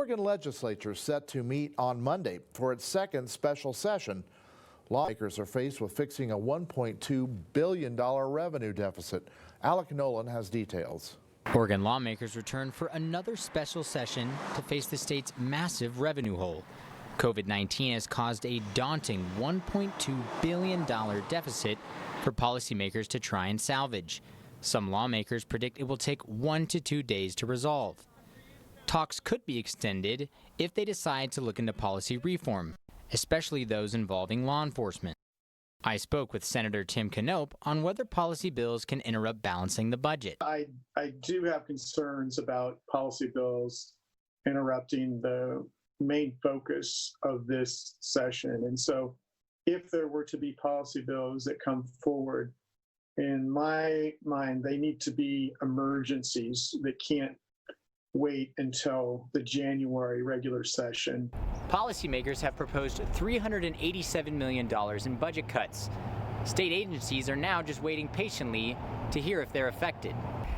Oregon legislature is set to meet on Monday for its second special session. Lawmakers are faced with fixing a $1.2 billion revenue deficit. Alec Nolan has details. Oregon lawmakers return for another special session to face the state's massive revenue hole. COVID-19 has caused a daunting $1.2 billion deficit for policymakers to try and salvage. Some lawmakers predict it will take 1 to 2 days to resolve. Talks could be extended if they decide to look into policy reform, especially those involving law enforcement. I spoke with Senator Tim Knopp on whether policy bills can interrupt balancing the budget. I do have concerns about policy bills interrupting the main focus of this session. And so if there were to be policy bills that come forward, in my mind, they need to be emergencies that can't wait until the January regular session. Policymakers have proposed $387 million in budget cuts. State agencies are now just waiting patiently to hear if they're affected.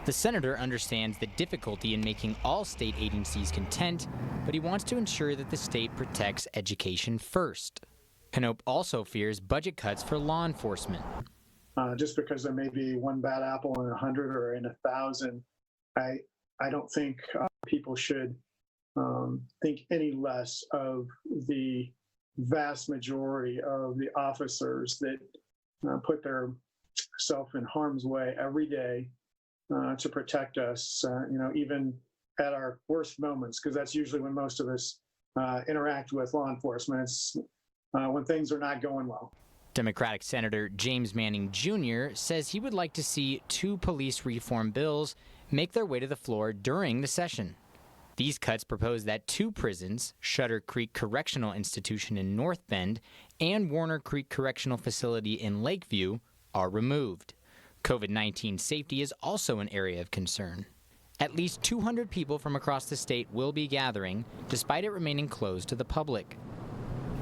The senator understands the difficulty in making all state agencies content, but he wants to ensure that the state protects education first. Knopp also fears budget cuts for law enforcement. Just because there may be one bad apple in 100 or in 1,000, I don't think people should think any less of the vast majority of the officers that put their self in harm's way every day to protect us, even at our worst moments, because that's usually when most of us interact with law enforcement. It's when things are not going well. Democratic Senator James Manning Jr. says he would like to see 2 police reform bills make their way to the floor during the session. These cuts propose that 2 prisons, Shutter Creek Correctional Institution in North Bend and Warner Creek Correctional Facility in Lakeview, are removed. COVID-19 safety is also an area of concern. At least 200 people from across the state will be gathering, despite it remaining closed to the public.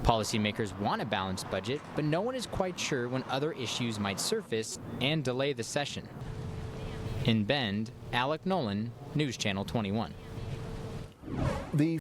Policymakers want a balanced budget, but no one is quite sure when other issues might surface and delay the session. In Bend, Alec Nolan, News Channel 21. The